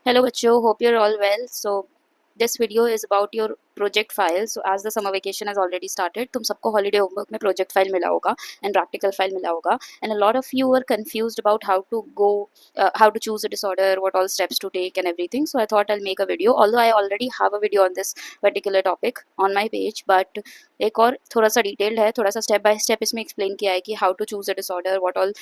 Hello बच्चों, hope you're all well. So this video is about your project file. So as the summer vacation has already started, तुम सबको holiday homework में project file मिला होगा and practical file मिला होगा, and a lot of you were confused about how to go, how to choose a disorder, what all steps to take and everything. So I thought I'll make a video. Although I already have a video on this particular topic on my page, but एक और थोड़ा सा detailed है, थोड़ा सा step by step इसमें explain किया है कि how to choose a disorder, what all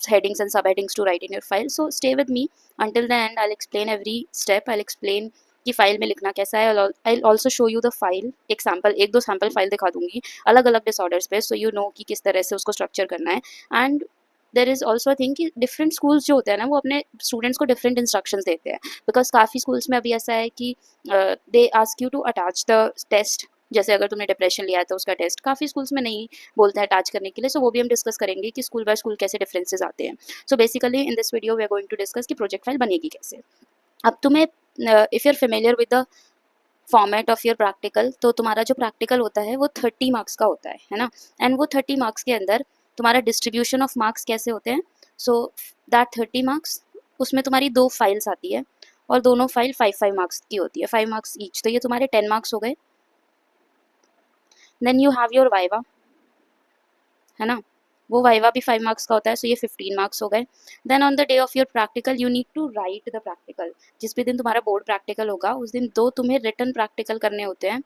headings and subheadings to write in your file. So stay with me until the end. I'll explain every step. I'll explain कि file में लिखना कैसा है. I also show you the file. एक दो sample file दिखा दूंगी अलग अलग डिसऑर्डर्स पे, सो यू नो कि किस तरह से उसको स्ट्रक्चर करना है. And there is also thing कि डिफरेंट स्कूल्स जो होते हैं ना, वो अपने स्टूडेंट्स को डिफरेंट इंस्ट्रक्शंस देते हैं. बिकॉज काफ़ी स्कूल्स में अभी ऐसा है कि they ask you to attach the test. जैसे अगर तुमने डिप्रेशन लिया है तो उसका टेस्ट काफ़ी स्कूल्स में नहीं बोलते हैं अटैच करने के लिए. सो वो भी हम डिस्कस करेंगे कि स्कूल बाय स्कूल कैसे डिफरेंसेस आते हैं. So basically in this video we are going to discuss कि प्रोजेक्ट फाइल बनेगी कैसे. अब तुम्हें if you are familiar with the format of your practical, तो तुम्हारा जो प्रैक्टिकल होता है वो 30 मार्क्स का होता है ना. एंड वो 30 मार्क्स के अंदर तुम्हारा डिस्ट्रीब्यूशन ऑफ मार्क्स कैसे होते हैं. सो दैट 30 मार्क्स, उसमें तुम्हारी 2 फाइल्स आती है और दोनों फाइल 5 मार्क्स की होती है, 5 मार्क्स ईच. तो ये तुम्हारे 10 मार्क्स हो गए. Then you have your viva, है ना. वो वाइवा भी 5 मार्क्स का होता है, सो ये 15 मार्क्स हो गए. Then on the day of your practical you need to write the practical. जिस भी दिन तुम्हारा बोर्ड प्रैक्टिकल होगा उस दिन 2 तुम्हें रिटन प्रैक्टिकल करने होते हैं.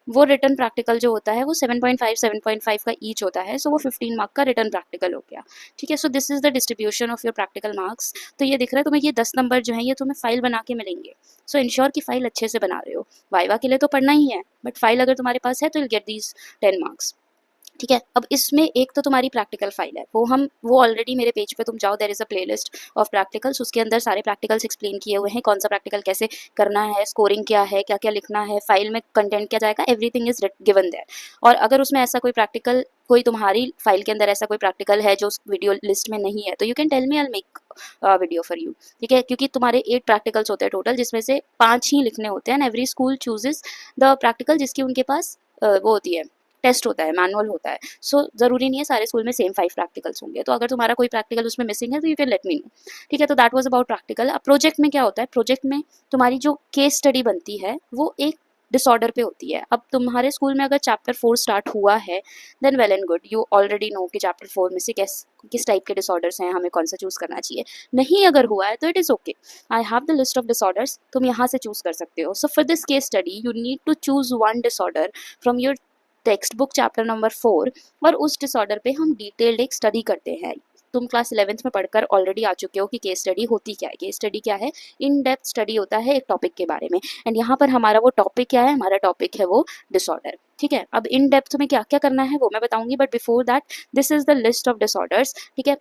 वो रिटन प्रैक्टिकल जो होता है वो 7.5 का ईच होता है. सो वो 15 मार्क का रिटन प्रैक्टिकल हो गया. ठीक है. So this is the distribution of your practical marks. तो ये दिख रहा है तुम्हें, ये 10 नंबर जो है ये तुम्हें फाइल बना के मिलेंगे. सो इंश्योर कि फाइल अच्छे से बना रहे हो. वाइवा के लिए तो पढ़ना ही है, बट फाइल अगर तुम्हारे पास है तो यू गेट दीज 10 मार्क्स. ठीक है. अब इसमें एक तो तुम्हारी प्रैक्टिकल फाइल है, वो ऑलरेडी मेरे पेज पे तुम जाओ, there is a playlist of practicals. उसके अंदर सारे प्रैक्टिकल्स एक्सप्लेन किए हुए हैं, कौन सा प्रैक्टिकल कैसे करना है, स्कोरिंग क्या है, क्या क्या लिखना है, फाइल में कंटेंट क्या जाएगा, एवरीथिंग इज गिवन देयर. और अगर उसमें ऐसा कोई तुम्हारी फाइल के अंदर ऐसा कोई प्रैक्टिकल है जो उस वीडियो लिस्ट में नहीं है, तो you can tell me, I will make video for you. ठीक है. क्योंकि तुम्हारे 8 प्रैक्टिकल्स होते हैं टोटल, जिसमें से 5 ही लिखने होते हैं. And every school chooses the practical जिसकी उनके पास वो होती है, टेस्ट होता है, मैनुअल होता है. सो ज़रूरी नहीं है सारे स्कूल में सेम 5 प्रैक्टिकल्स होंगे. तो अगर तुम्हारा कोई प्रैक्टिकल उसमें मिसिंग है तो you can let me no. ठीक है. तो दैट वाज अबाउट प्रैक्टिकल. अब प्रोजेक्ट में क्या होता है, प्रोजेक्ट में तुम्हारी जो केस स्टडी बनती है वो एक डिसऑर्डर पे होती है. अब तुम्हारे स्कूल में अगर चैप्टर 4 स्टार्ट हुआ है, then well and good, you already know कि चैप्टर 4 में से किस टाइप के डिसऑर्डर्स हैं, हमें कौन सा चूज़ करना चाहिए. नहीं अगर हुआ है तो it is okay. I have the list of disorders, तुम यहाँ से चूज़ कर सकते हो. So for this case study you need to choose one disorder from your textbook chapter number 4, और उस डिसऑर्डर पे हम डिटेल्ड एक स्टडी करते हैं. तुम क्लास 11th में पढ़कर ऑलरेडी आ चुके हो कि केस स्टडी होती क्या है. केस स्टडी क्या है, इन डेप्थ स्टडी होता है एक टॉपिक के बारे में. एंड यहाँ पर हमारा वो टॉपिक क्या है, हमारा टॉपिक है वो डिसऑर्डर. ठीक है. अब इन डेप्थ में क्या क्या करना है वो मैं बताऊंगी, but before that this is the list of disorders. ठीक है.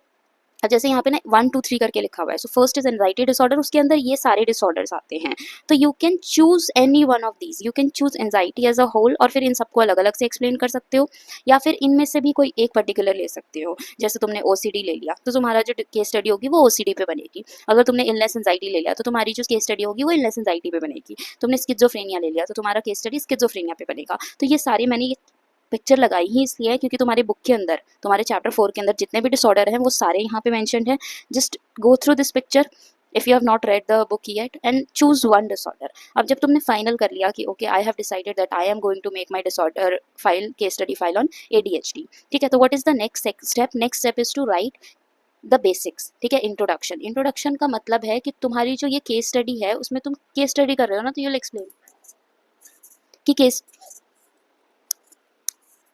अब जैसे यहाँ पे ना 1 2 3 करके लिखा हुआ है. So first is anxiety disorder, उसके अंदर ये सारे डिसऑर्डर्स आते हैं. तो you can choose any one of these. You can choose anxiety as a whole, और फिर इन सबको अलग अलग से एक्सप्लेन कर सकते हो, या फिर इनमें से भी कोई एक पर्टिकुलर ले सकते हो. जैसे तुमने ओसीडी ले लिया तो तुम्हारा जो केस स्टडी होगी वो ओसीडी पे बनेगी. अगर तुमने इलनेस एंजाइटी ले लिया तो तुम्हारी जो केस स्टडी होगी वो इलनेस एंजाइटी पे बनेगी. तुमने स्किज़ोफ्रेनिया ले लिया तो तुम्हारा केस स्टडी स्किज़ोफ्रेनिया पे बनेगा. तो ये सारे मैंने पिक्चर लगाई ही इसलिए है क्योंकि तुम्हारे बुक के अंदर, तुम्हारे चैप्टर 4 के अंदर जितने भी डिसऑर्डर हैं वो सारे यहाँ पे मेंशन्ड हैं. Just go through this picture if you have not read the book yet and choose one disorder. अब जब तुमने फाइनल कर लिया कि okay I have decided that I am going to make my disorder file, case study file on ADHD. ठीक है. तो what is the next step. Next step is to write the basics. ठीक है. Introduction. Introduction का मतलब है कि तुम्हारी जो ये केस स्टडी है उसमें तुम केस स्टडी कर रहे हो ना, तो यू विल एक्सप्लेन कि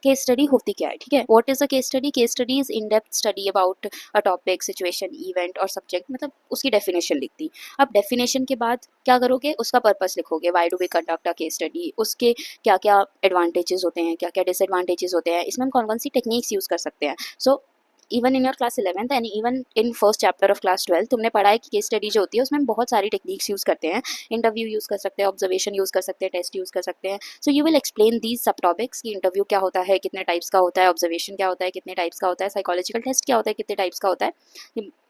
केस स्टडी होती क्या है. ठीक है. What is a case study. Case study is in depth study about a topic, situation, event और सब्जेक्ट. मतलब उसकी डेफिनेशन लिख दी. अब डेफिनेशन के बाद क्या करोगे, उसका पर्पस लिखोगे. Why do we conduct a case study, उसके क्या क्या एडवांटेजेस होते हैं, क्या क्या डिसएडवांटेजेस होते हैं, इसमें हम कौन कौन सी टेक्निक्स यूज़ कर सकते हैं. So even in your class 11th and even in first chapter of class 12 तुमने पढ़ा है कि केस स्टडी जो होती है उसमें हम बहुत सारी टेक्निक्स यूज़ करते हैं. इंटरव्यू यूज़ कर सकते हैं, ऑब्जर्वेशन यूज़ कर सकते हैं, टेस्ट यूज़ कर सकते हैं. So you will explain these sub topics कि इंटरव्यू क्या होता है, कितने टाइप्स का होता है, ऑब्जर्वेशन क्या होता है, कितने टाइप्स का होता है, साइकोलॉजिकल टेस्ट क्या होता है, कितने टाइप्स का होता है.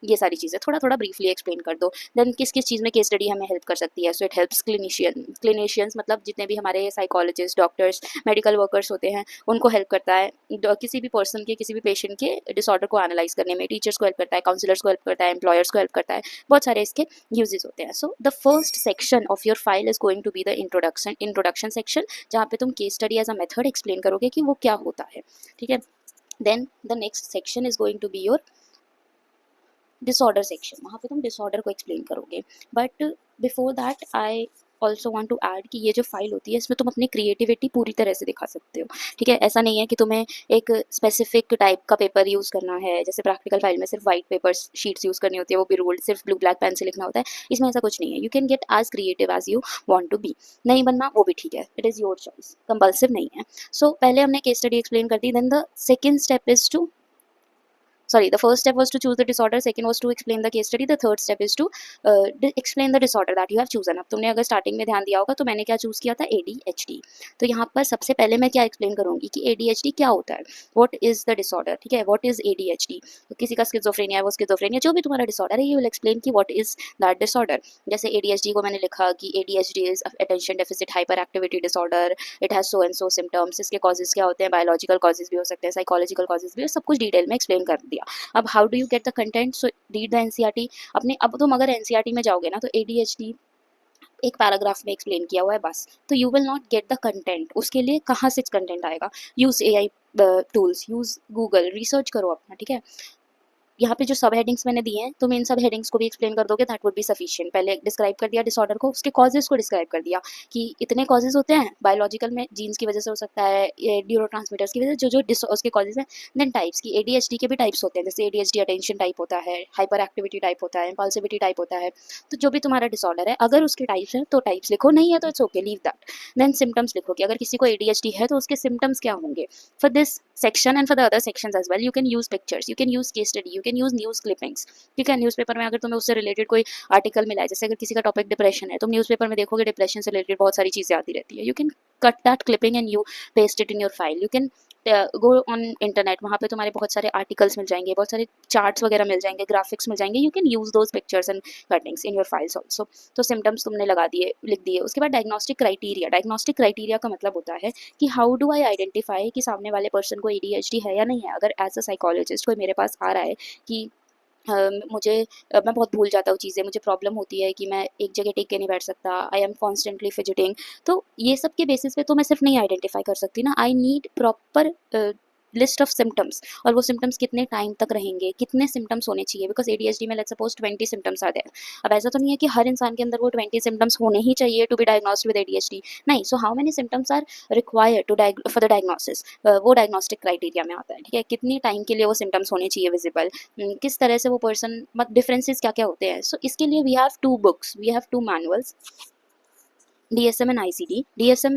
ये सारी चीज़ें थोड़ा थोड़ा ब्रीफली एक्सप्लेन कर दो। देन किस किस चीज़ में केस स्टडी हमें हेल्प कर सकती है, सो इट हेल्प्स क्लिनिशियंस मतलब जितने भी हमारे साइकोलॉजिस्ट, डॉक्टर्स, मेडिकल वर्कर्स होते हैं उनको हेल्प करता है किसी भी पर्सन के, किसी भी पेशेंट के डिसऑर्डर को एनालाइज करने में। टीचर्स को हेल्प करता है, काउंसलर्स को हेल्प करता है, एम्प्लॉयर्स को हेल्प करता है, बहुत सारे इसके यूजेस होते हैं। So the first section of your file is going to be the introduction section, जहाँ पे तुम case study as a method explain करोगे कि वो क्या होता है, ठीक है। Then the next section is going to be your disorder section, वहाँ पे तुम डिसऑर्डर को एक्सप्लेन करोगे। But before that I also want to add कि ये जो फाइल होती है इसमें तुम अपनी क्रिएटिविटी पूरी तरह से दिखा सकते हो, ठीक है। ऐसा नहीं है कि तुम्हें एक स्पेसिफिक टाइप का पेपर यूज़ करना है, जैसे प्रैक्टिकल फाइल में सिर्फ वाइट पेपर शीट्स यूज़ करनी होती है, वो भी रूल्ड सिर्फ ब्लू ब्लैक पेन से लिखना होता है। इसमें ऐसा कुछ नहीं है, you can get as creative as you want to be. नहीं बनना वो भी ठीक है, it is your choice, compulsive नहीं है। सो पहले हमने केस स्टडी एक्सप्लेन कर दी, then the second step is to the first step was to choose the disorder, second was to explain the case study, the third step is to explain the disorder that you have chosen। अब तुमने अगर starting में ध्यान दिया होगा तो मैंने क्या चूज़ किया था, ADHD। तो यहाँ पर सबसे पहले मैं क्या एक्सप्लेन करूँगी कि ADHD क्या होता है, व्हाट इज़ द डिसऑर्डर, ठीक है, व्हाट इज़ ADHD। तो किसी का स्किज़ोफ्रेनिया है, वो स्किज़ोफ्रेनिया जो भी तुम्हारा डिसऑर्डर है, यू विल एक्सप्लेन कि व्हाट इज़ दैट डिसऑर्डर। जैसे ADHD को मैंने लिखा कि ADHD is attention deficit hyper activity disorder, it has so and so symptoms, इसके कॉजेज क्या होते हैं, बायोलॉजिकल कॉजेज भी हो सकते हैं, साइकोलॉजिकल कॉजेज भी, सब कुछ डिटेल में एक्सप्लेन कर दिया। अब how do you get the content, so read the NCERT. अपने अब तुम अगर एनसीईआरटी में जाओगे ना तो ADHD एक पैराग्राफ में एक्सप्लेन किया हुआ है बस, तो you will not get the content. उसके लिए कहाँ से कंटेंट आएगा, use AI tools, use Google, research करो अपना, ठीक है। यहाँ पे जो सब हेडिंग्स मैंने दिए हैं तुम इन सब हेडिंग्स को भी एक्सप्लेन कर दोगे, दैट वुड बी सफिशिएंट। पहले डिस्क्राइब कर दिया डिसऑर्डर को, उसके कॉजेज को डिस्क्राइब कर दिया कि इतने कॉजेज होते हैं, बायोलॉजिकल में जीन्स की वजह से हो सकता है, न्यूरोट्रांसमीटर्स की वजह से जो उसके कॉजेज हैं। देन टाइप्स की ADHD के भी टाइप्स होते हैं, जैसे ADHD अटेंशन टाइप होता है, हाइपर एक्टिविटी टाइप होता है, इम्पल्सिविटी टाइप होता है। तो जो भी तुम्हारा डिसऑर्डर है, अगर उसके टाइप्स हैं तो टाइप्स लिखो, नहीं है तो it's okay, leave that. Then symptoms लिखो कि अगर किसी को ADHD है तो उसके सिम्टम्स क्या होंगे। For this section and for the other sections as well, you can use pictures, you can use case study, you can use news clippings, ठीक है। न्यूज़पेपर में अगर तुम्हें उससे रिलेटेड कोई आर्टिकल मिला है, जैसे अगर किसी का टॉपिक डिप्रेशन है, तुम न्यूज़पेपर में देखोगे डिप्रेशन से रिलेटेड बहुत सारी चीज़ें आती रहती है, you can cut that clipping and you paste it in your file. You can go on internet, वहाँ पे तुम्हारे बहुत सारे आर्टिकल्स मिल जाएंगे, बहुत सारे चार्ट्स वगैरह मिल जाएंगे, ग्राफिक्स मिल जाएंगे, you can use those pictures and cuttings in your files also. तो सिम्टम्स तुमने लगा दिए, लिख दिए। उसके बाद डायग्नोस्टिक क्राइटेरिया, डायग्नोस्टिक क्राइटेरिया का मतलब होता है कि हाउ डू आई आइडेंटिफाई कि सामने वाले पर्सन को ADHD है या नहीं है। अगर एज अ साइकोलॉजिस्ट कोई मेरे पास आ रहा है कि मैं बहुत भूल जाता हूँ चीज़ें, मुझे प्रॉब्लम होती है कि मैं एक जगह टिक के नहीं बैठ सकता, आई एम कॉन्स्टेंटली फिजिटिंग, तो ये सब के बेसिस पे तो मैं सिर्फ नहीं आइडेंटिफाई कर सकती ना, I need proper list of symptoms, और वो सिम्टम्स कितने टाइम तक रहेंगे, कितने सिम्टम्स होने चाहिए। बिकॉज ADHD में लेट्स सपोज 20 सिम्टम्स आ गए, अब ऐसा तो नहीं है कि हर इंसान के अंदर वो 20 सिम्टम्स होने ही चाहिए to be diagnosed with ADHD, नहीं। So how many symptoms are required to for the diagnosis, वो डायग्नोस्टिक क्राइटेरिया में आता है, ठीक है। कितनी टाइम के लिए वो सिम्टम्स होने चाहिए विजिबल, किस तरह से वो पर्सन, मतलब डिफरेंसेस क्या क्या होते हैं। सो इसके लिए we have 2 books, we have 2 manuals, DSM and ICD। DSM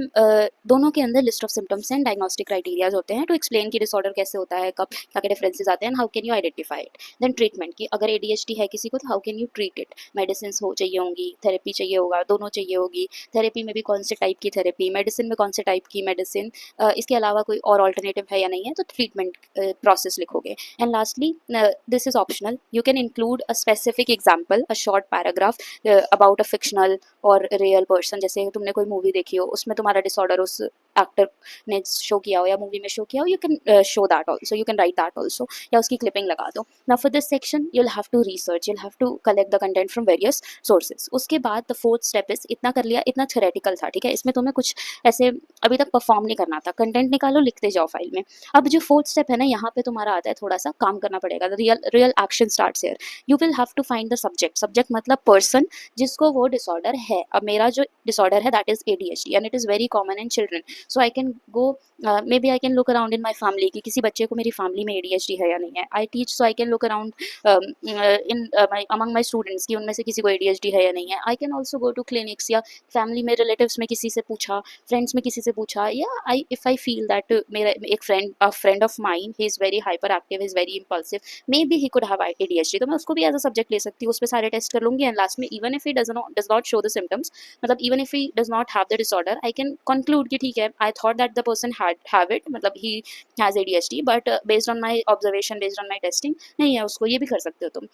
दोनों के अंदर list of symptoms and diagnostic criterias होते हैं टू एक्सप्लेन कि डिसऑर्डर कैसे होता है, कब क्या क्या डिफरेंसेस आते हैं, how can you identify it. Then treatment की, अगर ADHD है किसी को तो how can you treat it, medicine हो चाहिए होंगी, थेरेपी चाहिए होगा, दोनों चाहिए होगी। थेरेपी में भी कौन से टाइप की थेरेपी, मेडिसिन में कौन से टाइप की मेडिसिन, इसके अलावा कोई और ऑल्टरनेटिव है या नहीं है, तो ट्रीटमेंट प्रोसेस लिखोगे। And lastly this is optional, you can include a specific example, a short paragraph about a fictional और रियल पर्सन। जैसे तुमने कोई मूवी देखी हो, उसमें तुम्हारा डिसऑर्डर उस एक्टर ने शो किया हो या मूवी में शो किया हो, you can show that also, you can write that also, या उसकी क्लिपिंग लगा दो। Now for this section you will have to research, you will have to collect the content from various sources. उसके बाद the fourth step is, इतना कर लिया, इतना थ्योरेटिकल था, ठीक है, इसमें तुम्हें कुछ ऐसे अभी तक परफॉर्म नहीं करना था, कंटेंट निकालो, लिखते जाओ फाइल में। अब जो फोर्थ स्टेप है ना, यहाँ पे तुम्हारा आता है थोड़ा सा काम करना पड़ेगा, real action starts here. You will have to find the subject, subject मतलब पर्सन जिसको वो डिसऑर्डर है। अब मेरा जो डिसऑर्डर है that is ADHD and it is very common in children, so I can go, maybe I can look around in my family कि किसी बच्चे को मेरी फैमिली में ADHD है या नहीं है। I teach, so I can look around in among my students कि उनमें से किसी को ADHD है या नहीं है। I can also go to clinics, या फैमिली में रिलेटिव्स में किसी से पूछा, फ्रेंड्स में किसी से पूछा, या I if I feel that मेरा एक friend of mine, he is very hyper active, he is very impulsive, may be he could have ADHD, तो मैं उसको भी एज अ सब्जेक्ट ले सकती हूँ, उस पर सारे टेस्ट कर लूँगी। एंड लास्ट में even if he does not show the symptoms, मतलब even if he does not have the disorder, I can conclude कि ठीक है, I thought that the person have it, मतलब he has ADHD, but based on my observation, based on my testing नहीं है उसको, ये भी कर सकते हो तुम।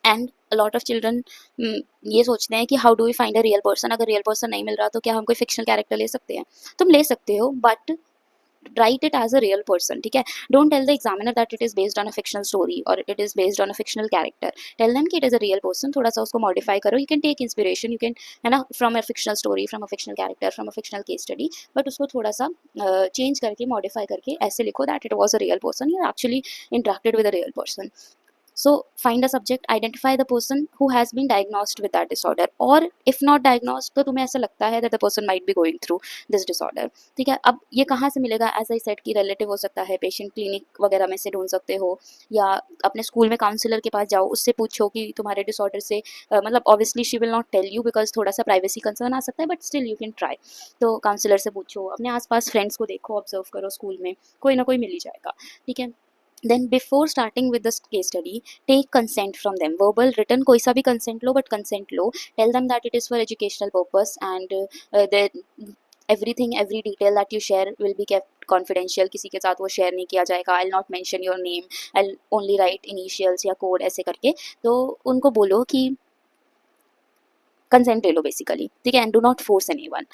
And a lot of children ये सोचते हैं कि how do we find a real person, अगर रियल पर्सन नहीं मिल रहा तो क्या हम कोई फिक्शनल कैरेक्टर ले सकते हैं? तुम ले सकते हो, but write it as a real person, ठीक है? Don't tell the examiner that it is based on a fictional story or it is based on a fictional character. Tell them कि it is a real person, थोड़ा सा उसको modify करो. You can take inspiration, you can, है ना, from a fictional story, from a fictional character, from a fictional case study, but उसको थोड़ा सा change करके, modify करके ऐसे लिखो that it was a real person, you actually interacted with a real person. So find a subject, identify the person who has been diagnosed with that disorder, or if not diagnosed तो तुम्हें ऐसा लगता है that the person might be going through this disorder, ठीक है? अब ये कहाँ से मिलेगा? एज आई सेड कि रिलेटिव हो सकता है, पेशेंट क्लिनिक वगैरह में से ढूंढ सकते हो, या अपने स्कूल में काउंसलर के पास जाओ, उससे पूछो कि तुम्हारे डिसऑर्डर से मतलब obviously she will not tell you because थोड़ा सा प्राइवेसी कंसर्न आ सकता है, but still you can try. तो काउंसलर से पूछो, अपने आसपास फ्रेंड्स को देखो, ऑब्जर्व करो, स्कूल में कोई ना कोई मिल ही जाएगा, ठीक है? Then before starting with this case study, take consent from them, verbal, written, कोई सा भी consent low, but consent low. Tell them that it is for educational purpose and that everything, every detail that you share will be kept confidential, किसी के साथ वो share नहीं किया जाएगा. I'll not mention your name, I'll only write initials या code ऐसे करके. तो उनको बोलो कि कंसेंट ले लो बेसिकली, ठीक है? And do not force anyone,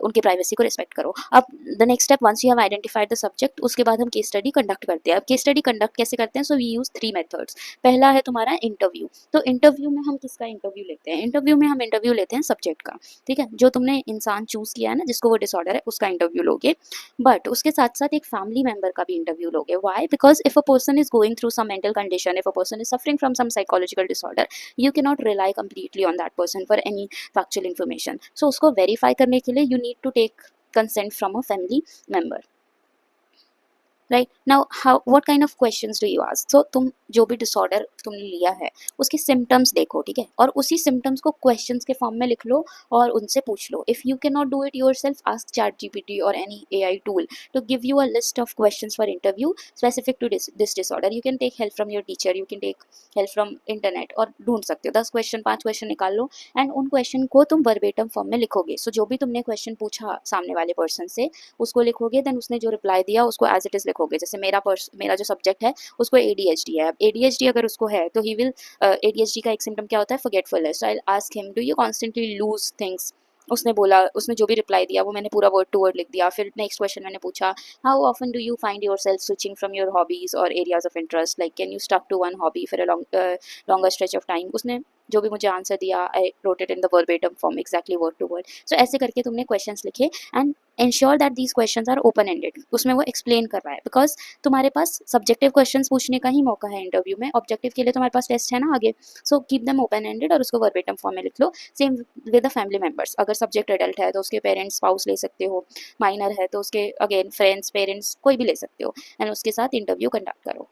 उनकी प्राइवेसी को रिस्पेक्ट करो. अब the next step, once you have identified the subject, उसके बाद हम केस स्टडी कंडक्ट करते हैं. अब केस स्टडी कंडक्ट कैसे करते हैं? So we use 3 methods. पहला है तुम्हारा इंटरव्यू. तो इंटरव्यू में हम किसका इंटरव्यू लेते हैं? इंटरव्यू में हम इंटरव्यू लेते हैं सब्जेक्ट का, ठीक है? जो तुमने इंसान चूज किया है ना, जिसको वो डिसऑर्डर है, उसका इंटरव्यू लोगे. बट उसके साथ साथ एक फैमिली मेंबर का भी इंटरव्यू लोगे. Why? Because if a person is going through some mental condition, if a person is suffering from some psychological disorder, you can not rely completely on that person for any factual information. So उसको verify करने के लिए you need to take consent from a family member. Right now, how what kind of questions do you ask? So तुम जो भी disorder तुमने लिया है उसके सिम्टम्स देखो, ठीक है? और उसी सिम्टम्स को क्वेश्चंस के फॉर्म में लिख लो और उनसे पूछ लो. If you can not do it yourself, ask chat GPT or any AI tool to give you a list of questions for interview specific to this disorder. You can take help from your teacher, you can take help from internet, और ढूंढ सकते हो 10 question, 5 question निकाल लो and उन question को तुम verbatim form में लिखोगे. सो जो भी तुमने क्वेश्चन पूछा सामने वाले पर्सन से उसको लिखोगे, देन उसने जो रिप्लाई दिया उसको एज इट इज लिखोगे. जैसे मेरा जो सब्जेक्ट है उसको एडीएचडी है. अब एडीएचडी अगर उसको है तो ही विल, एडीएचडी का एक सिम्टम क्या होता है? Forgetfulness. So I will ask him, do you constantly lose things? उसने बोला, उसने जो भी रिप्लाई दिया वो मैंने पूरा वर्ड टू वर्ड लिख दिया. फिर नेक्स्ट क्वेश्चन मैंने पूछा, how often do you find yourself switching from your hobbies or areas of interest, like can you stuck to one hobby for a longer stretch of time? उसने जो भी मुझे answer दिया, I wrote it in the verbatim form exactly word to word. So ऐसे करके तुमने questions लिखे and ensure that these questions are open ended. उसमें वो एक्सप्लेन कर रहा है, बिकॉज तुम्हारे पास सब्जेक्टिव क्वेश्चंस पूछने का ही मौका है इंटरव्यू में. ऑब्जेक्टिव के लिए तुम्हारे पास टेस्ट है ना आगे. So keep them open ended और उसको वर्बेटम फॉर्म में लिख लो. Same with the family members. अगर सब्जेक्ट एडल्ट है तो उसके पेरेंट्स, स्पाउस ले सकते हो. माइनर है तो उसके अगेन फ्रेंड्स, पेरेंट्स, कोई भी ले सकते हो एंड उसके साथ इंटरव्यू कंडक्ट करो.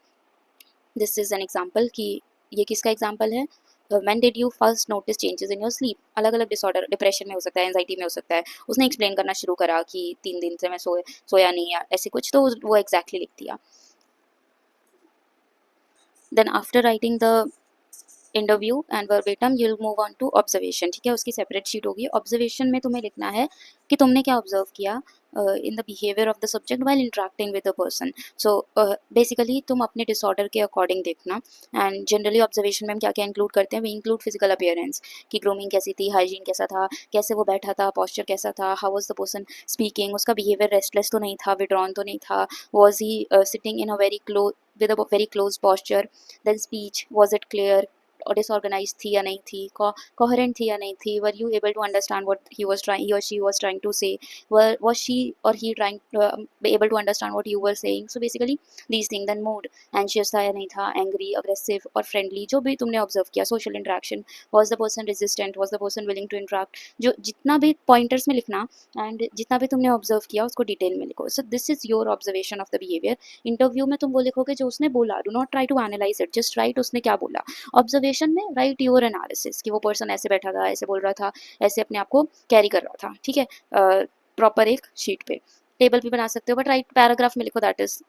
दिस इज एन एग्जाम्पल कि ये किसका एग्जाम्पल है? When did you first notice changes in your sleep? अलग अलग डिसऑर्डर, डिप्रेशन में हो सकता है, एंजाइटी में हो सकता है. उसने एक्सप्लेन करना शुरू करा कि 3 दिन से मैं सोया नहीं या ऐसे कुछ, तो वो एग्जैक्टली लिख दिया. Then after writing the interview and verbatim you will move on to observation, ठीक है? उसकी सेपरेट शीट होगी. ऑब्जर्वेशन में तुम्हें लिखना है कि तुमने क्या ऑब्जर्व किया in the behaviour of the subject while interacting with the person. So basically तुम अपने डिसऑर्डर के अकॉर्डिंग देखना. एंड जनरली ऑब्जर्वेशन में हम क्या क्या इंक्लूड करते हैं? वी इंक्लूड फिजिकल अपीयरेंस, कि ग्रूमिंग कैसी थी, हाइजीन कैसा था, कैसे वो बैठा था, पॉस्चर कैसा था, how was the person speaking, उसका बिहेवियर रेस्टलेस तो नहीं था, विड्रॉन तो नहीं था, was he sitting in a very close with a very close posture. Then speech, was it clear और disorganized थी या नहीं थी, coherent थी या नहीं थी, were you able to understand what he or she was trying to say, was she or he trying able to understand what you were saying? So basically these things. Then mood, anxious था या नहीं था, angry, aggressive और friendly, जो भी तुमने observe किया. social interaction, was the person resistant, was the person willing to interact, जो जितना भी pointers में लिखना and जितना भी तुमने observe किया उसको detail में लिखो. So this is your observation of the behavior. Interview में तुम वो लिखोगे जो उसने बोला. Do not try to analyse it, just write उसने क्या बोला. ऑब्जर्वेशन में राइट योर एनालिसिस, कि वो पर्सन ऐसे बैठा था, ऐसे बोल रहा था, ऐसे अपने आप को कैरी कर रहा था, ठीक है? प्रॉपर एक शीट पे, टेबल भी बना सकते हो, बट राइट पैराग्राफ में लिखो, that is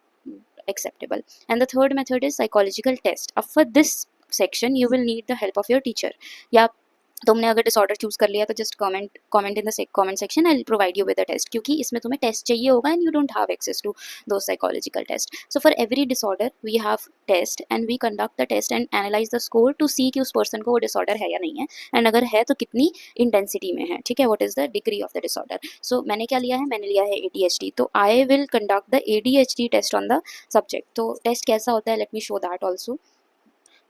acceptable. And the third method is psychological test. अब for this section you will need the help of your teacher. या तुमने अगर डिसऑर्डर चूज कर लिया तो just comment in the comment section, I will provide you with the test, क्योंकि इसमें तुम्हें टेस्ट चाहिए होगा and you don't have access to the psychological test. So for every disorder we have test and we conduct the test and analyse the score to see कि उस person को वो disorder है या नहीं है, एंड अगर है तो कितनी इंटेंसिटी में है. ठीक है, what is the degree of the disorder. So मैंने क्या लिया है, मैंने लिया है ADHD, तो I will conduct the ADHD test on the subject. तो टेस्ट कैसा होता है, let me show that also.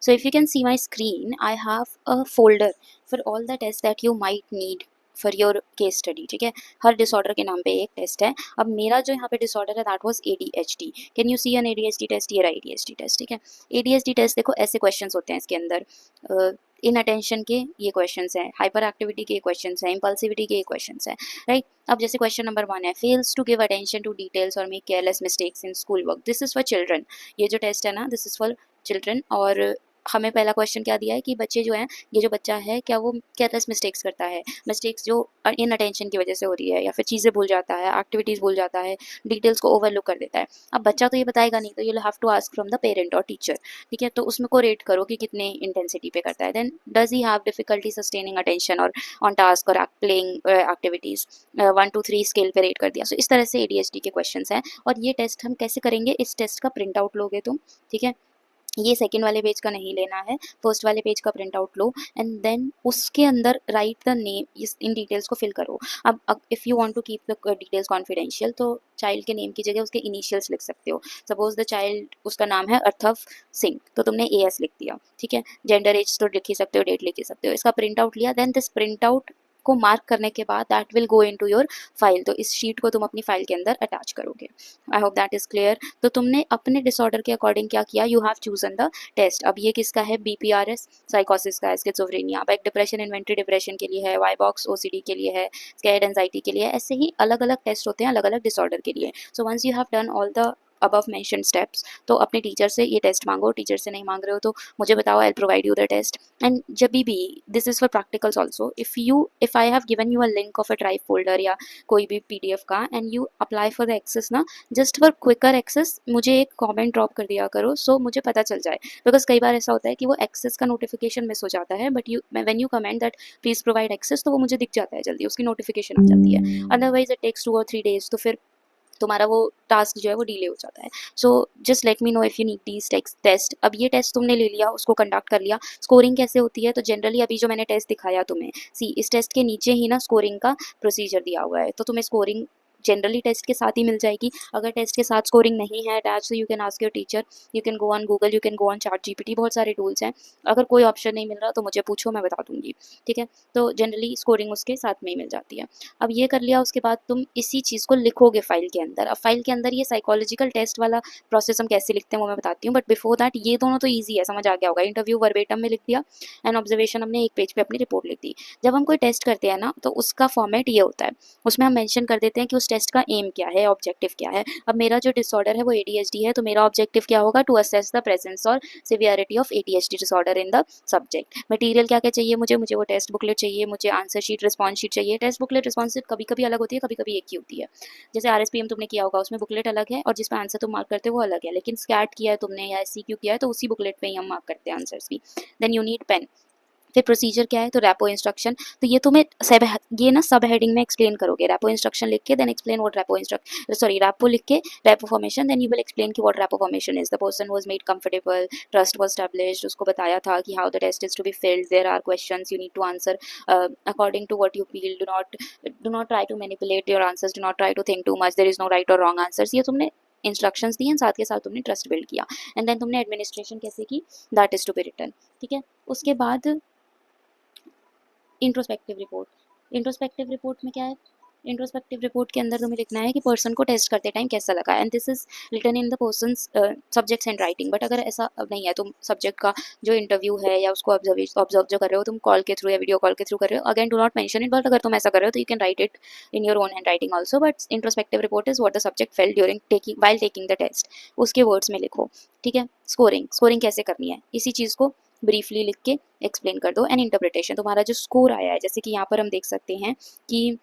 So if you can see my screen, I have a folder for all the tests that you might need for your case study. ठीक है, हर disorder के नाम पे एक टेस्ट है. अब मेरा जो यहाँ पे डिसऑर्डर है that was ADHD. Can you see an ADHD test? ये रहा ADHD टेस्ट. ठीक है, ADHD टेस्ट देखो ऐसे क्वेश्चंस होते हैं इसके अंदर. इन अटेंशन के ये क्वेश्चंस हैं, हाइपर एक्टिविटी के क्वेश्चंस हैं, इम्पल्सिविटी के क्वेश्चंस हैं, राइट. अब जैसे क्वेश्चन नंबर 1 है, fails to give attention to details और make careless mistakes in school work. This is for children. ये जो टेस्ट है ना, दिस इज फॉर चिल्ड्रन. और हमें पहला क्वेश्चन क्या दिया है कि बच्चे जो हैं, ये जो बच्चा है क्या वो केयरलेस मिस्टेक्स करता है, मिस्टेक्स जो इन अटेंशन की वजह से हो रही है, या फिर चीज़ें भूल जाता है, एक्टिविटीज़ भूल जाता है, डिटेल्स को ओवरलुक कर देता है. अब बच्चा तो ये बताएगा नहीं, तो you have to ask from the parent और टीचर. ठीक है, तो उसमें को रेट करो कि कितने इंटेंसिटी पे करता है. Then does he have difficulty sustaining attention और ऑन टास्क और प्लेइंग एक्टिविटीज़. 1 to 3 स्केल पे रेट कर दिया. सो इस तरह से ADHD के क्वेश्चन हैं. और ये टेस्ट हम कैसे करेंगे, इस टेस्ट का प्रिंट आउट लोगे तुम. ठीक है, ये सेकेंड वाले पेज का नहीं लेना है, फर्स्ट वाले पेज का प्रिंट आउट लो एंड देन उसके अंदर राइट द नेम. इस इन डिटेल्स को फिल करो. अब if you want to keep the details confidential तो चाइल्ड के नेम की जगह उसके इनिशियल्स लिख सकते हो. सपोज द चाइल्ड, उसका नाम है अर्थव सिंह, तो तुमने AS लिख दिया. ठीक है, जेंडर एज तो लिख ही सकते हो, डेट लिख ही सकते हो. इसका प्रिंट आउट लिया, देन दिस प्रिंट आउट को मार्क करने के बाद that will go into your file. तो इस शीट को तुम अपनी फाइल के अंदर अटैच करोगे. I hope that is clear. तो तुमने अपने डिसऑर्डर के अकॉर्डिंग क्या किया, you have chosen the test. अब ये किसका है, BPRS साइकोसिस का है, schizophrenia. Beck depression inventory depression के लिए है, वाईबॉक्स OCD के लिए है, स्कैर्ड एंजाइटी के लिए. ऐसे ही अलग अलग टेस्ट होते हैं अलग अलग डिसऑर्डर के लिए. So once you have done all the above mentioned steps, तो अपने टीचर से ये टेस्ट मांगो. टीचर से नहीं मांग रहे हो तो मुझे बताओ, I will provide you the test. And जब भी this is for practicals also, if I have given you a link of a drive folder या कोई भी PDF का and you apply for the access ना, जस्ट फॉर क्विकर एक्सेस मुझे एक comment drop कर दिया करो, सो मुझे पता चल जाए. बिकॉज कई बार ऐसा होता है कि वो एक्सेस का नोटिफिकेशन मिस हो जाता है, but you when you comment that please provide access, तो वो मुझे दिख जाता है जल्दी, उसकी नोटिफिकेशन आ जाती है. Otherwise it takes 2 or 3 days, तो फिर तुम्हारा वो टास्क जो है वो डिले हो जाता है. So just let me know if you need these test. अब ये टेस्ट तुमने ले लिया, उसको कंडक्ट कर लिया. स्कोरिंग कैसे होती है, तो जनरली अभी जो मैंने टेस्ट दिखाया तुम्हें, सी इस टेस्ट के नीचे ही ना स्कोरिंग का प्रोसीजर दिया हुआ है. तो तुम्हें स्कोरिंग जनरली टेस्ट के साथ ही मिल जाएगी. अगर टेस्ट के साथ स्कोरिंग नहीं है अटैच, तो you can ask your teacher, you can go on Google, you can go on ChatGPT, बहुत सारे टूल्स हैं. अगर कोई ऑप्शन नहीं मिल रहा तो मुझे पूछो, मैं बता दूंगी. ठीक है, तो जनरली स्कोरिंग उसके साथ में ही मिल जाती है. अब ये कर लिया, उसके बाद तुम इसी चीज़ को लिखोगे फाइल के अंदर. अब फाइल के अंदर ये साइकोलॉजिकल टेस्ट वाला प्रोसेस हम कैसे लिखते हैं वो मैं बताती हूँ, बट बिफोर दैट ये दोनों तो ईजी है, समझ आ गया होगा. इंटरव्यू वर्बेटम में लिख दिया एंड ऑब्जर्वेशन हमने एक पेज पे अपनी रिपोर्ट लिख दी. जब हम कोई टेस्ट करते हैं ना, तो उसका फॉर्मेट ये होता है, उसमें हम मेंशन कर देते हैं कि उस टेस्ट का एम क्या है, ऑब्जेक्टिव क्या है. अब मेरा जो डिसऑर्डर है वो ADHD है, तो मेरा ऑब्जेक्टिव क्या होगा, टू असेस द प्रेजेंस और severity of ADHD disorder in the subject. Material क्या क्या चाहिए मुझे वो टेस्ट बुकलेट चाहिए, मुझे आंसर शीट रिस्पॉन्स शीट चाहिए. टेस्ट बुकलेट रिस्पॉन्स शीट कभी कभी अलग होती है, कभी कभी एक ही होती है. जैसे RSPM तुमने किया होगा, उसमें बुकलेट अलग है और जिस पर आंसर तुम मार्क करते हो वो अलग है. लेकिन स्कैट किया है तुमने या SCQ किया है तो उसी बुकलेट पे ही हम मार्क करते हैं आंसर्स भी. Then you need pen. फिर प्रोसीजर क्या है, तो रैपो इंस्ट्रक्शन. तो ये तुम्हें ये ना सब हेडिंग में एक्सप्लेन करोगे. रैपो इंस्ट्रक्शन लिख के देन एक्सप्लेन व्हाट रैपो लिख के rapport formation, then you will explain कि what rapport formation is. The person was made comfortable, trust was established. उसको बताया था कि how the test is to be filled, there are questions you need to answer according to what you feel. Do not try to manipulate your answers, do not try to think too much, there is no right or wrong answers. ये तुमने instructions दिए, साथ के साथ तुमने trust build किया. And then तुमने administration कैसे की, that is to be written. ठीक है, उसके बाद इंट्रोस्पेक्टिव रिपोर्ट. इंट्रोस्पेक्टिव रिपोर्ट में क्या है, इंट्रोस्पेक्टिव रिपोर्ट के अंदर तुम्हें लिखना है कि पर्सन को टेस्ट करते टाइम कैसा लगा. And this is written in the person's subjects and writing. But अगर ऐसा नहीं है, तुम सब्जेक्ट का जो इंटरव्यू है या उसको ऑब्जर्व जो कर रहे हो तुम कॉल के थ्रू या वीडियो कॉल के थ्रू कर रहे हो, again do not mention it. But अगर तुम ऐसा कर रहे हो तो you can write it in your own handwriting also. But introspective report is what the subject felt during while taking the test, उसके वर्ड्स में लिखो. ठीक है, स्कोरिंग कैसे करनी है, इसी चीज़ को ब्रीफली लिख के एक्सप्लेन कर दो. एंड इंटरप्रिटेशन, तुम्हारा जो स्कोर आया है, जैसे कि यहाँ पर हम देख सकते हैं कि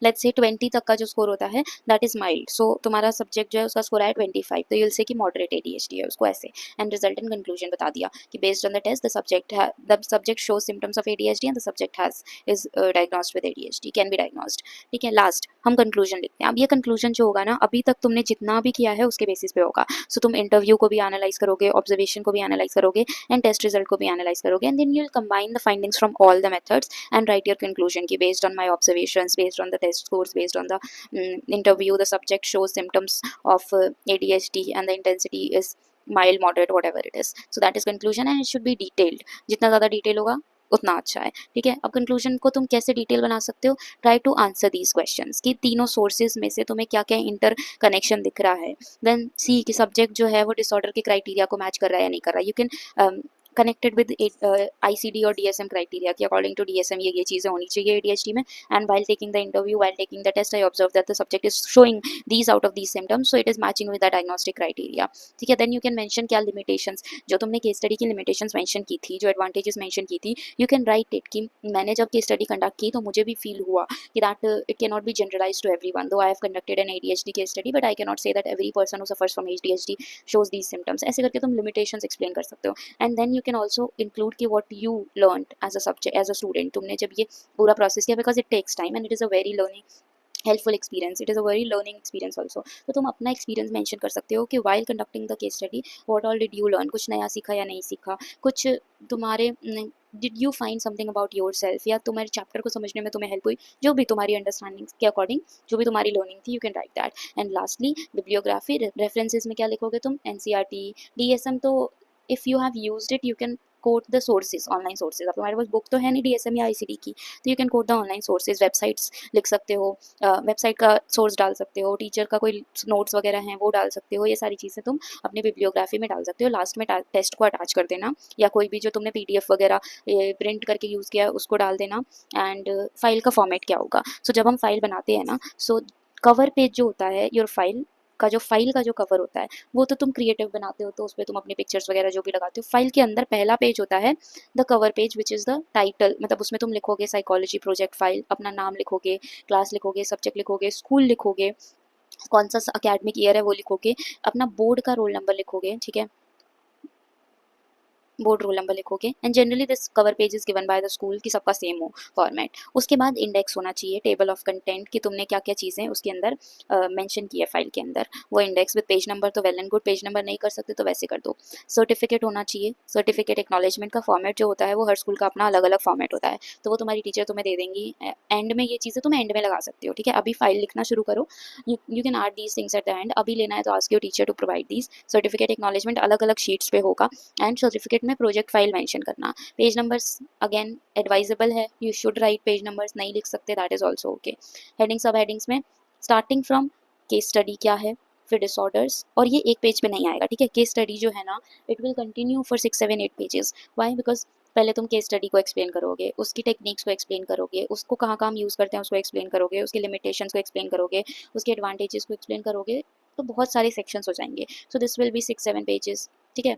लेट्स से 20 तक का जो स्कोर होता है दैट इज माइल्ड, सो तुम्हारा सब्जेक्ट जो है उसका स्कोर आया 25, तो यूल से कि मॉडरेट एडीएचडी है उसको ऐसे। एंड रिजल्ट इन कंक्लूजन बता दिया कि based on the test the subject shows symptoms of ADHD and the subject has is diagnosed with ADHD, can be diagnosed. ठीक है, लास्ट हम कंक्लूजन लिखते हैं। अब ये कंक्लूजन जो होगा ना, अभी तक तुमने जितना भी किया है उसके बेसिस पे होगा। सो तुम इंटरव्यू को भी एनालाइज करोगे, ऑब्जर्वेशन को भी एनालाइज करोगे एंड टेस्ट रिजल्ट को भी एनालाइज करोगे, and then you will combine the findings from all the methods and write your conclusion ki based on my observations, based on the test scores, based on the interview, the subject shows symptoms of ADHD and the intensity is mild, moderate, whatever it is. So that is conclusion and it should be detailed. जितना ज़्यादा detail होगा उतना अच्छा है। ठीक है, अब conclusion को तुम कैसे डिटेल बना सकते हो? Try to answer these questions कि तीनों सोर्सेज में से तुम्हें क्या क्या इंटर कनेक्शन दिख रहा है। देन सी कि सब्जेक्ट जो है वो डिसऑर्डर के क्राइटेरिया को मैच कर रहा है या नहीं कर रहा है। You can connected with ICD और DSM क्राइटेरिया कि अकॉर्डिंग टू DSM ये चीज़ें होनी चाहिए ADHD में। And while taking the interview, while taking the test, I observed that the subject is showing these out of these symptoms, so it is matching with the diagnostic criteria. ठीक है, then you can mention क्या limitations, जो तुमने case study की limitations mention की थी, जो advantages mention की थी, you can write it कि मैंने जब केस स्टडी कंडक्ट की तो मुझे भी फील हुआ कि that it cannot be generalized to everyone, though I have conducted an ADHD case study, but I cannot say that every person who suffers from ADHD shows these symptoms। ऐसे करके तुम limitations explain कर सकते हो। And then you can also include कि what you learn as a subject, as a student, तुमने जब ये पूरा प्रोसेस किया, because it takes time and it is a very learning helpful experience, it is a very learning experience also. तो तुम अपना experience mention कर सकते हो कि while conducting the case study what all did you learn, कुछ नया सीखा या नहीं सीखा, कुछ तुम्हारे did you find something about your self, या तुम्हारे चैप्टर को समझने में तुम्हें हेल्प हुई, जो भी तुम्हारी अंडरस्टैंडिंग के अकॉर्डिंग जो भी तुम्हारी लर्निंग थी, you can write that. And lastly bibliography, references में क्या लिखोगे तुम? NCERT, DSM, तो if you have used it you can coat the sources, online sources. अब तुम्हारे पास बुक तो है नहीं DSM या ICD की, तो you can coat the online sources, websites लिख सकते हो, वेबसाइट का सोर्स डाल सकते हो, टीचर का कोई नोट्स वगैरह हैं वो डाल सकते हो, ये सारी चीज़ें तुम अपनी बिब्लियोग्राफी में डाल सकते हो। लास्ट में टेस्ट को अटैच कर देना, या कोई भी जो तुमने PDF वगैरह प्रिंट करके यूज़ किया है उसको डाल देना। एंड फाइल का फॉर्मेट क्या होगा? सो जब हम फाइल बनाते हैं ना, सो कवर पेज जो होता है योर फाइल का, जो फाइल का जो कवर होता है वो तो तुम क्रिएटिव बनाते हो, तो उस पर तुम अपनी पिक्चर्स वगैरह जो भी लगाते हो। फाइल के अंदर पहला पेज होता है the cover page which is the title, मतलब उसमें तुम लिखोगे साइकोलॉजी प्रोजेक्ट फाइल, अपना नाम लिखोगे, क्लास लिखोगे, सब्जेक्ट लिखोगे, स्कूल लिखोगे, कौन सा अकेडमिक ईयर है वो लिखोगे, अपना बोर्ड का रोल नंबर लिखोगे, ठीक है, बोर्ड रोल नंबर लिखोगे। And generally this cover page is given by the school कि सबका सेम हो फॉर्मेट। उसके बाद इंडेक्स होना चाहिए, टेबल ऑफ कंटेंट कि तुमने क्या क्या चीज़ें उसके अंदर मेंशन की है फाइल के अंदर, वो इंडेक्स विद पेज नंबर, तो well and good, page number नहीं कर सकते तो वैसे कर दो। सर्टिफिकेट होना चाहिए, सर्टिफिकेट एक्नॉलेजमेंट का फॉर्मेट जो होता है वो हर स्कूल का अपना अलग अलग फॉर्मेट होता है, तो वो तुम्हारी टीचर तुम्हें दे देंगी। एंड में ये चीज़ें तुम एंड में लगा सकते हो, ठीक है। अभी फाइल लिखना शुरू करो, you can add these things at the end. अभी लेना है तो ask your teacher to provide these. Certificate acknowledgement अलग अलग शीट्स पे होगा। एंड सर्टिफिकेट में प्रोजेक्ट फाइल मेंशन करना। पेज नंबर्स अगेन एडवाइजेबल है, you should write page numbers, नहीं लिख सकते that is also okay. Heading sub headings में स्टार्टिंग फ्रॉम केस स्टडी क्या है, फिर डिसऑर्डर्स, और ये एक पेज पे नहीं आएगा, ठीक है। केस स्टडी जो है ना it will continue for 6, 7, 8 pages. Why? Because पहले तुम केस स्टडी को एक्सप्लेन करोगे, उसकी टेक्निक्स को एक्सप्लेन करोगे, उसको कहाँ कहाँ हम यूज़ करते हैं उसको एक्सप्लेन करोगे, उसके लिमिटेशंस को एक्सप्लेन करोगे, उसके एडवांटेजेस को एक्सप्लेन करोगे, तो बहुत सारे सेक्शंस हो जाएंगे। So this will be 6, 7 pages, ठीक है।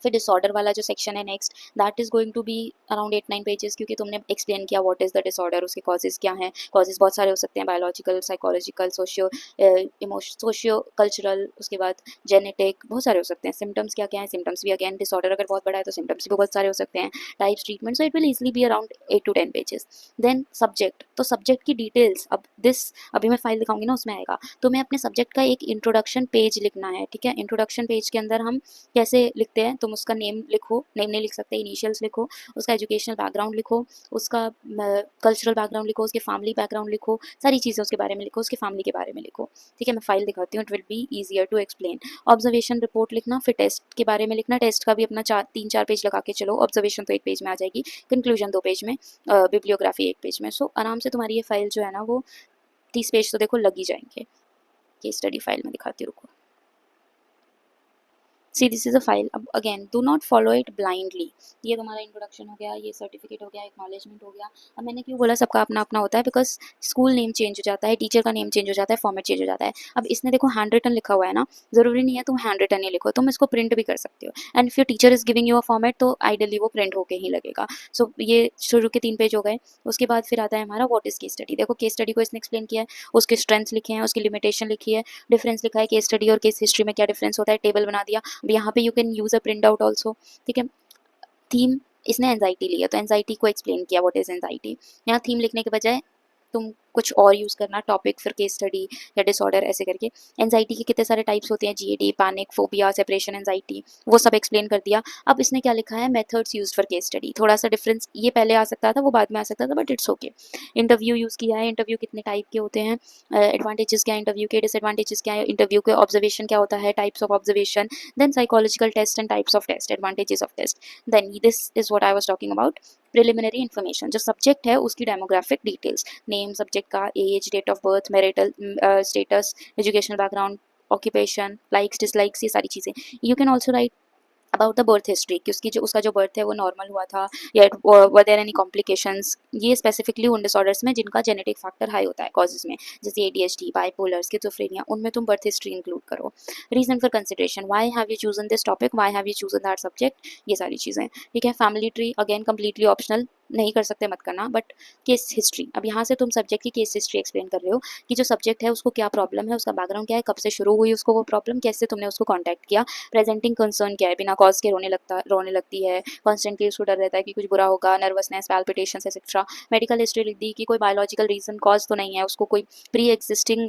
फिर डिसऑर्डर वाला जो सेक्शन है next, that is going to be around 8, 9 pages, क्योंकि तुमने एक्सप्लेन किया व्हाट इज द डिसऑर्डर, उसके कॉजेज क्या हैं। कॉजेज बहुत सारे हो सकते हैं, बायोलॉजिकल, साइकोलॉजिकल, सोशियो कल्चरल, उसके बाद जेनेटिक, बहुत सारे हो सकते हैं। सिम्टम्स क्या क्या है, सिम्टम्स भी अगेन डिसऑर्डर अगर बहुत बड़ा है तो सिम्टम्स भी बहुत सारे हो सकते हैं। Types, treatment, so it will easily be around 8 to 10 pages. Then subject, तो सब्जेक्ट की डिटेल्स, अब दिस अभी मैं फाइल दिखाऊंगी ना उसमें आएगा, तो मैं अपने सब्जेक्ट का एक इंट्रोडक्शन पेज लिखना है, ठीक है। इंट्रोडक्शन पेज के अंदर हम कैसे लिखते हैं, तुम उसका नेम लिखो, नेम नहीं लिख सकते, इनिशियल्स लिखो, उसका एजुकेशनल बैकग्राउंड लिखो, उसका कल्चरल बैकग्राउंड लिखो, उसके फैमिली बैकग्राउंड लिखो, सारी चीज़ें उसके बारे में लिखो, उसके फैमिली के बारे में लिखो, ठीक है। मैं फाइल दिखाती हूँ, it will be easier to explain. Observation report लिखना, फिर टेस्ट के बारे में लिखना, टेस्ट का भी अपना 3-4 पेज लगा के चलो। ऑब्जर्वेशन तो एक पेज में आ जाएगी, कंक्लूजन 2 पेज में, बिब्लियोग्राफी 1 पेज में। सो आराम से तुम्हारी ये फाइल जो है ना वो 30 पेज तो देखो लग ही जाएंगे। केस स्टडी फाइल में दिखाती हूँ, रुको। See this is a file. अब again do not follow it blindly. ये तुम्हारा इंट्रोडक्शन हो गया, ये सर्टिफिकेट हो गया, एक्नॉलेजमेंट हो गया. अब मैंने क्यों बोला सबका अपना अपना होता है, बिकॉज स्कूल नेम चेंज हो जाता है, टीचर का नेम चेंज हो जाता है, फॉर्मेट चेंज हो जाता है. अब इसने देखो हैंड रिटन लिखा हुआ है ना, ज़रूरी नहीं है तुम हैंड रिटन ही लिखो, तुम इसको प्रिंट भी कर सकते हो. And if your teacher is giving you a format तो आइडियली वो प्रिंट होके ही लगेगा. सो ये शुरू के 3 पेज हो गए. उसके बाद फिर आता है हमारा व्हाट इज केस स्टडी. देखो केस स्टडी को इसने एक्सप्लेन किया है, उसके स्ट्रेंथ्स लिखे हैं, उसकी लिमिटेशन लिखी है, डिफरेंस लिखा है केस स्टडी और केस हिस्ट्री में क्या डिफरेंस होता है, टेबल बना दिया. अब यहाँ पे you can use a print out also. ठीक है. थीम इसने एंजाइटी ली है तो एंजाइटी को एक्सप्लेन किया व्हाट इज एंजाइटी. यहाँ थीम लिखने के बजाय तुम कुछ और यूज़ करना, टॉपिक फिर केस स्टडी या डिसऑर्डर ऐसे करके. एंजाइटी के कितने सारे टाइप्स होते हैं, GAD, panic, phobia, separation anxiety, वो सब एक्सप्लेन कर दिया. अब इसने क्या लिखा है, methods used for case study. थोड़ा सा डिफरेंस, ये पहले आ सकता था, वो बाद में आ सकता था, but it's okay. Interview use किया है. इंटरव्यू कितने टाइप के होते हैं, एडवांटेजेस क्या है इंटरव्यू के, डिसएडवांटेजेस क्या है इंटरव्यू के, ऑब्जर्वेशन क्या होता है, types of observation, then psychological test and types of test, advantages of test. Then this is what I was talking about. Preliminary information, जो सब्जेक्ट है उसकी डेमोग्राफिक डिटेल्स, नेम सब्जेक्ट का, age, date of birth, marital status, educational background, occupation, likes dislikes, ये सारी चीज़ें. You can also write about the birth history कि उसकी जो उसका जो बर्थ है वो नॉर्मल हुआ था या वर देयर एनी कॉम्प्लिकेशंस. ये स्पेसिफिकली उन डिसऑर्डर्स में जिनका जेनेटिक फैक्टर हाई होता है कॉजेज में, जैसे एडीएचडी, बाइपोलर, स्किज़ोफ्रेनिया, उनमें तुम बर्थ हिस्ट्री इंक्लूड करो. Reason for consideration, why have you chosen this topic, why have you chosen that subject, ये सारी चीज़ें. ठीक है. Family tree again completely optional, नहीं कर सकते मत करना. बट केस हिस्ट्री, अब यहाँ से तुम सब्जेक्ट की केस हिस्ट्री एक्सप्लेन कर रहे हो कि जो सब्जेक्ट है उसको क्या प्रॉब्लम है, उसका बैकग्राउंड क्या है, कब से शुरू हुई उसको वो प्रॉब्लम, कैसे तुमने उसको कॉन्टैक्ट किया, प्रेजेंटिंग कंसर्न क्या है, बिना कॉज के रोने लगती है, कॉन्स्टेंटली उसको डर रहता है कि कुछ बुरा होगा, nervousness, palpitations etcetera. Medical history लिख दी कि कोई बायोलॉजिकल रीजन कॉज तो नहीं है, उसको कोई प्री एग्जिस्टिंग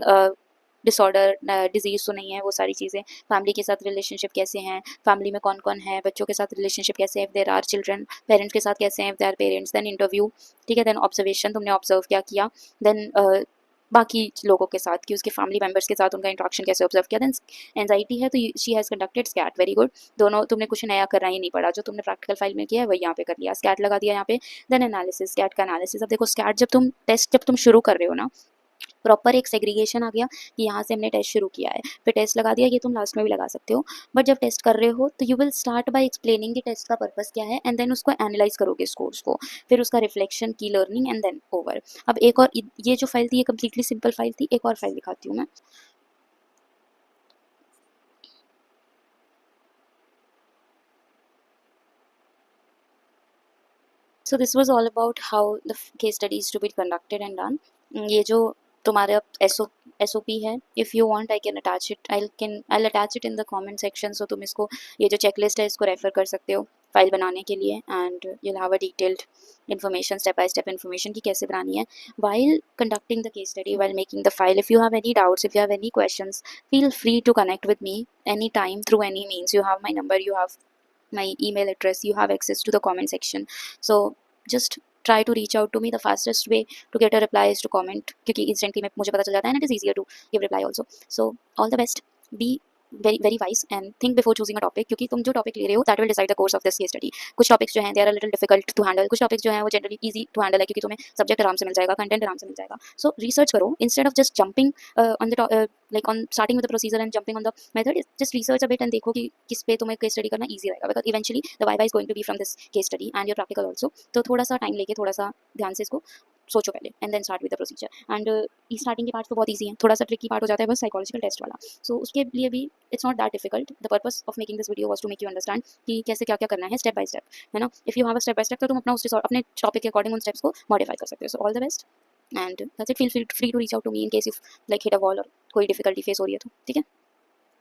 डिसऑर्डर, डिजीज़ तो नहीं है, वो सारी चीज़ें. फैमिली के साथ रिलेशनशिप कैसे हैं, फैमिली में कौन कौन है, बच्चों के साथ रिलेशनशिप कैसे है, if there are children, parents के साथ कैसे हैं, if there parents. Then interview. ठीक है. देन ऑब्जर्वेशन, तुमने ऑब्जर्व क्या किया. देन बाकी लोगों के साथ कि उसके फैमिली मेम्बर्स के साथ उनका इंट्रैक्शन कैसे ऑब्जर्व किया. देन एंजाइटी है तो she has conducted SCAT. Very good. दोनों, तुमने कुछ नया करना ही नहीं पड़ा, जो तुमने प्रैक्टिकल फाइल में किया है वही यहाँ पे कर लिया, स्कैट लगा दिया यहाँ पे. देन एनालिसिस, स्कैट का एनालिसिस. अब देखो स्कैट जब तुम शुरू कर रहे हो ना, प्रॉपर एक सेग्रीगेशन आ गया कि यहाँ से हमने टेस्ट शुरू किया है, फिर टेस्ट लगा दिया, ये तुम लास्ट में भी लगा सकते हो. बट जब टेस्ट कर रहे हो तो you will start by explaining कि टेस्ट का पर्पस क्या है, एंड देन उसको एनालाइज करोगे स्कोर्स को, फिर उसका रिफ्लेक्शन की लर्निंग, एंड देन ओवर. अब एक और, ये जो फाइल थी ये कम्प्लीटली सिंपल फाइल थी. एक और फाइल दिखाती हूँ मैं. So this was all about how the case studies to be conducted and done. ये जो तुम्हारा एसओपी है, if you want I can attach it, I attach it in the comment section. So तुम इसको, ये जो चेकलिस्ट है इसको रेफर कर सकते हो फाइल बनाने के लिए, and you'll have a detailed information, step by step information कि कैसे बनानी है. while conducting the case study, while making the file, if you have any doubts, if you have any questions, feel free to connect with me anytime through any means. You have my number, you have my email address, you have access to the comment section. So just try to reach out to me. The fastest way to get a reply is to comment, क्योंकि instantly मुझे पता चल जाता है and it is easier to give reply also. So all the best. Be very very wise and think before choosing a topic, क्योंकि तुम जो topic ले रहे हो that will decide the course of this case study. कुछ topics जो हैं they are a little difficult to handle, कुछ टॉपिक्स जो हैं वो generally easy to handle है, क्योंकि तुम्हें सब्जेक्ट आराम से मिल जाएगा, कंटेंट आराम से मिल जाएगा. सो रिसर्च करो instead of just jumping on the like on starting with the procedure and jumping on the method. Just research a bit and देखो कि किस पे तुम्हें केस स्टडी करना easy रहेगा, because eventually the viva is going to be from this case study and your practical also. तो थोड़ा सा टाइम लेके, थोड़ा सा ध्यान से इसको सोचो पहले, and then start with the procedure. And starting के पार्ट तो बहुत ईजी है, थोड़ा सा ट्रिकी पार्ट हो जाता है बस साइकोलॉजिकल टेस्ट वाला. सो उसके लिए भी it's not that difficult. The purpose of making this video was to make you understand कि कैसे क्या क्या करना है स्टेप बाय स्टेप, है ना. If you have a step by step तो तुम अपना अपने टॉपिक के अकॉर्डिंग उन स्टेप्स को मॉडिफाई कर सकते हो. So all the best and that's it. Feel free to reach out to me in case if like hit a wall और कोई डिफिकल्टी फेस हो रही है तो. ठीक है.